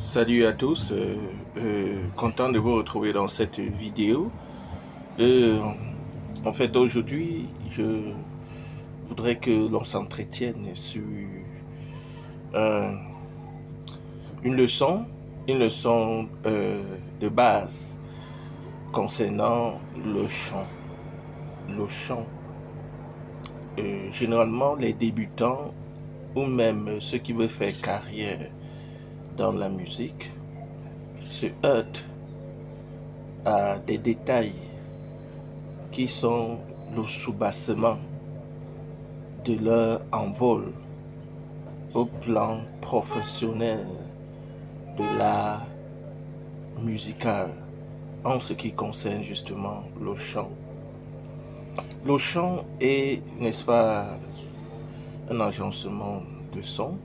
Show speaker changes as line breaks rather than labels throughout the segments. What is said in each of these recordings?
Salut à tous, content de vous retrouver dans cette vidéo. En fait, aujourd'hui, je voudrais que l'on s'entretienne sur euh, une leçon, de base concernant le chant. Le chant. Généralement, les débutants ou même ceux qui veulent faire carrière dans la musique se heurtent à des détails qui sont le soubassement de leur envol au plan professionnel de l'art musical en ce qui concerne justement le chant. Le chant est, n'est-ce pas, un agencement de son,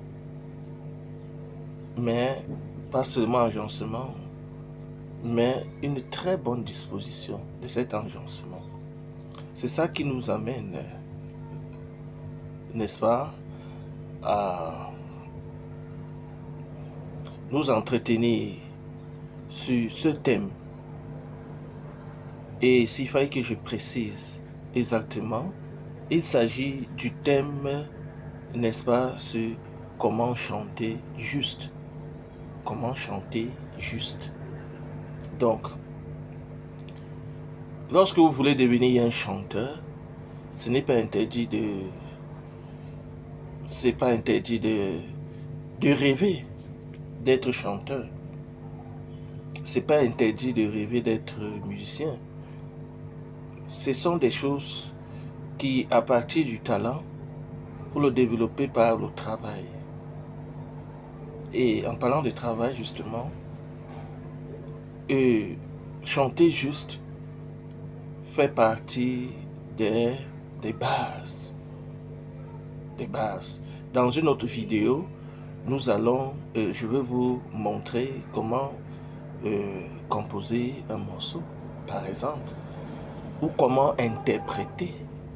mais pas seulement agencement, mais une très bonne disposition de cet agencement. C'est ça qui nous amène, n'est-ce pas, à nous entretenir sur ce thème. Et s'il fallait que je précise exactement, il s'agit du thème, n'est-ce pas, sur comment chanter juste. Comment chanter juste. Donc, lorsque vous voulez devenir un chanteur, ce n'est pas interdit de rêver d'être chanteur. C'est pas interdit de rêver d'être musicien. Ce sont des choses qui, à partir du talent, vous le développez par le travail. Et en parlant de travail, justement, chanter juste fait partie des bases. Des bases. Dans une autre vidéo, je vais vous montrer comment composer un morceau, par exemple, ou comment interpréter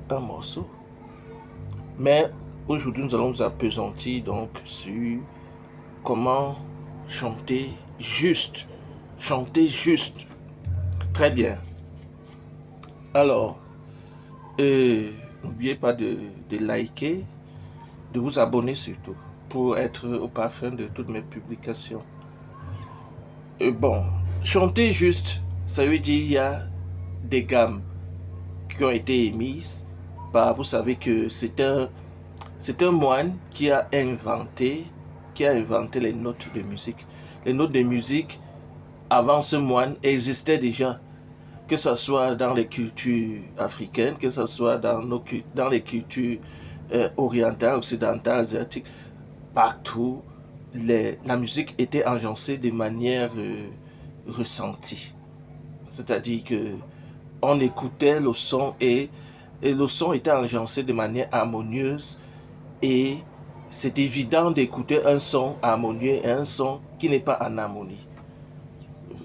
un morceau. Mais aujourd'hui, nous allons nous appesantir donc sur comment chanter juste. Chanter juste. Très bien. Alors, n'oubliez pas de liker, de vous abonner surtout, pour être au parfum de toutes mes publications. Bon, chanter juste, ça veut dire qu'il y a des gammes qui ont été émises par, vous savez que c'est un moine qui a inventé les notes de musique. Les notes de musique, avant ce moine, existaient déjà, que ce soit dans les cultures africaines, que ce soit dans les cultures orientales, occidentales, asiatiques, partout, la musique était agencée de manière ressentie. C'est-à-dire que on écoutait le son et le son était agencé de manière harmonieuse et c'est évident d'écouter un son harmonieux et un son qui n'est pas en harmonie.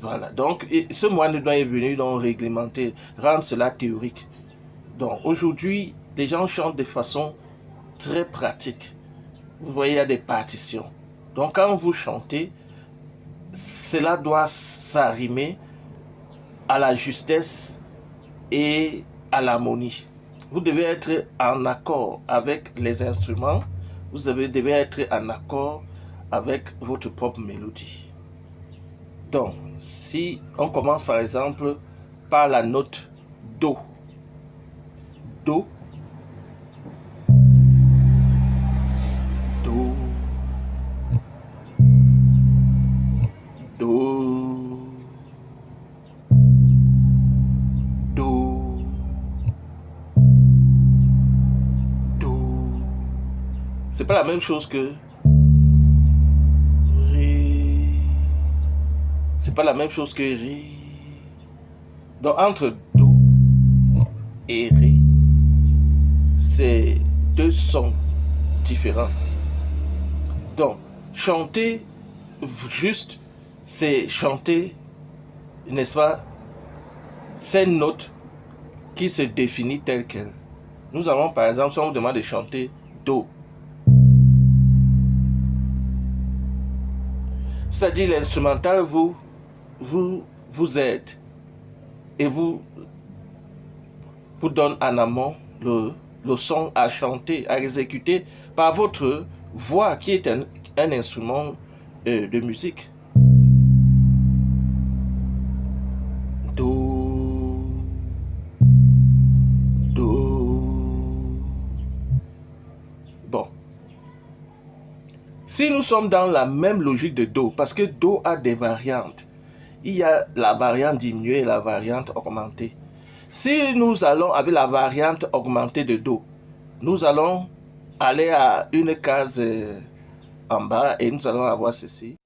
Voilà, donc ce moine est venu donc réglementer, rendre cela théorique. Donc aujourd'hui, les gens chantent de façon très pratique. Vous voyez, il y a des partitions. Donc quand vous chantez, cela doit s'arrimer à la justesse et à l'harmonie. Vous devez être en accord avec les instruments, vous devez être en accord avec votre propre mélodie. Donc, si on commence par exemple par la note Do. Do. Do. Do. Do. Do. C'est pas la même chose que Ré. C'est pas la même chose que Ré. Donc entre Do et Ré, c'est deux sons différents. Donc, chanter juste, c'est chanter, n'est-ce pas, ces notes qui se définissent telles quelles. Nous avons par exemple, si on vous demande de chanter Do, C'est-à-dire l'instrumental vous aide et vous donne en amont le son à chanter, à exécuter par votre voix qui est un instrument de musique. Do, do. Bon. Si nous sommes dans la même logique de Do, parce que Do a des variantes, il y a la variante diminuée et la variante augmentée. Si nous allons avec la variante augmentée de Do, nous allons aller à une case en bas et nous allons avoir ceci.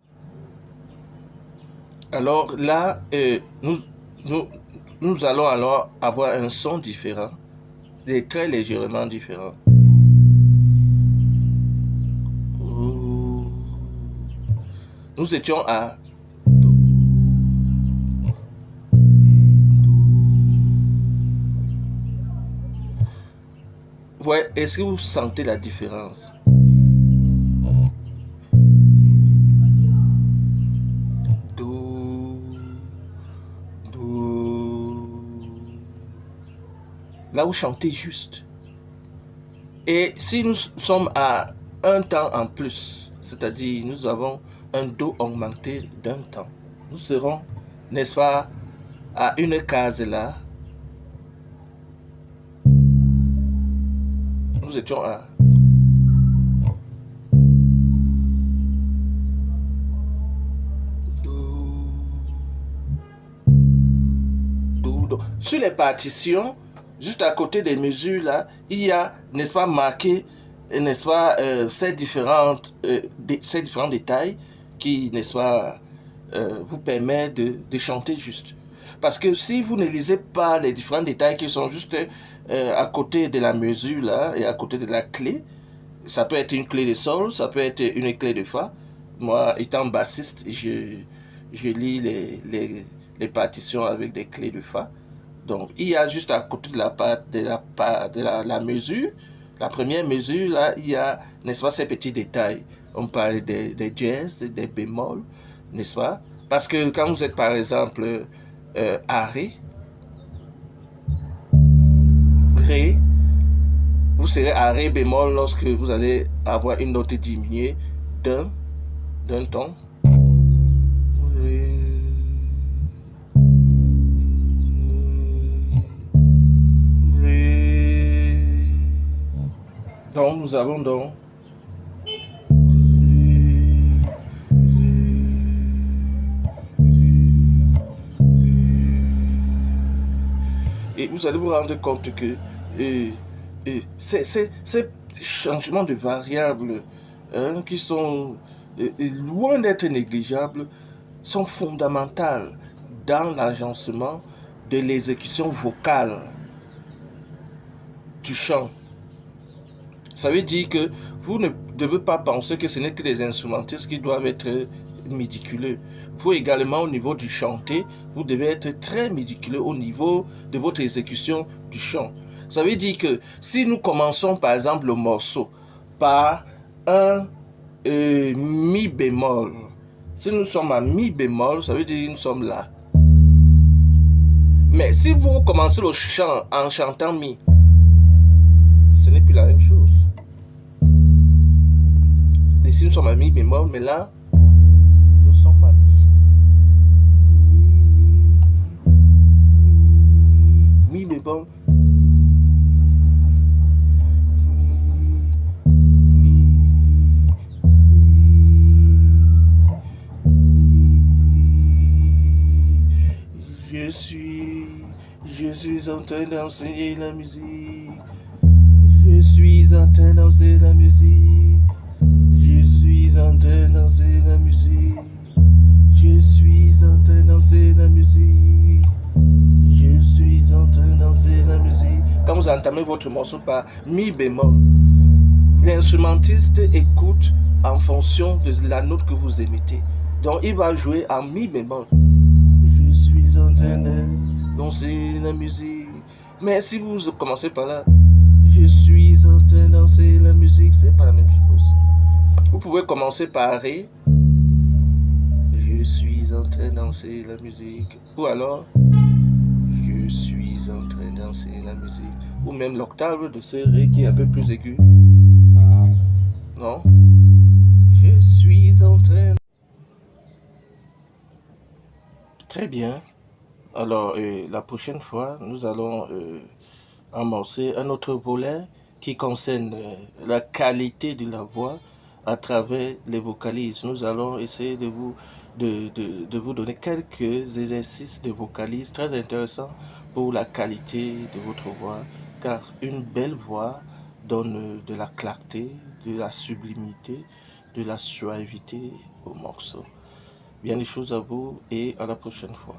Alors là, nous allons alors avoir un son différent, et très légèrement différent. Nous étions à Do. Ouais, est-ce que vous sentez la différence? Do, do. Là, vous chantez juste. Et si nous sommes à un temps en plus, c'est-à-dire nous avons un Do augmenté d'un temps, nous serons, n'est-ce pas, à une case là. Nous étions à Do, Do, Do. Sur les partitions, juste à côté des mesures là, il y a, n'est-ce pas, marqué, n'est-ce pas, ces différents détails qui, n'est-ce pas, vous permettent de chanter juste. Parce que si vous ne lisez pas les différents détails qui sont juste à côté de la mesure là et à côté de la clé, ça peut être une clé de sol, ça peut être une clé de fa. Moi, étant bassiste, je lis les partitions avec des clés de fa. Donc, il y a juste à côté de la mesure, la première mesure, là, il y a, n'est-ce pas, ces petits détails. On parle des jazz, des bémols, n'est-ce pas? Parce que quand vous êtes, par exemple, à Ré, vous serez à Ré bémol lorsque vous allez avoir une note diminuée d'un ton. Donc nous avons donc et vous allez vous rendre compte que ces changements de variables qui sont loin d'être négligeables sont fondamentaux dans l'agencement de l'exécution vocale du chant. Ça veut dire que vous ne devez pas penser que ce n'est que des instrumentistes qui doivent être méticuleux. Vous également, au niveau du chanté, vous devez être très méticuleux au niveau de votre exécution du chant. Ça veut dire que si nous commençons par exemple le morceau par un mi bémol, si nous sommes à mi bémol, ça veut dire que nous sommes là. Mais si vous commencez le chant en chantant mi, ce n'est plus la même chose. Ici nous sommes à mi bémol, mais là, nous sommes à mi bémol. Je suis en train d'enseigner la musique. Je suis en train d'enseigner la musique. Je suis en train d'enseigner la musique. Je suis en train d'enseigner la musique. Je suis en train d'enseigner la musique. Quand vous entamez votre morceau par mi bémol, l'instrumentiste écoute en fonction de la note que vous émettez. Donc il va jouer en mi bémol. Je suis en train d'enseigner la musique. Mais si vous commencez par là, je suis en train d'enseigner la musique, c'est pas la même chose. Vous pouvez commencer par Ré suis en train de danser la musique. Ou alors, je suis en train de danser la musique. Ou même l'octave de ce ré qui est un peu plus aigu. Non? Je suis en train. Très bien. Alors, la prochaine fois, nous allons amorcer un autre volet qui concerne la qualité de la voix à travers les vocalises. Nous allons essayer de vous donner quelques exercices de vocalises très intéressants pour la qualité de votre voix, car une belle voix donne de la clarté, de la sublimité, de la suavité au morceau. Bien les choses à vous et à la prochaine fois.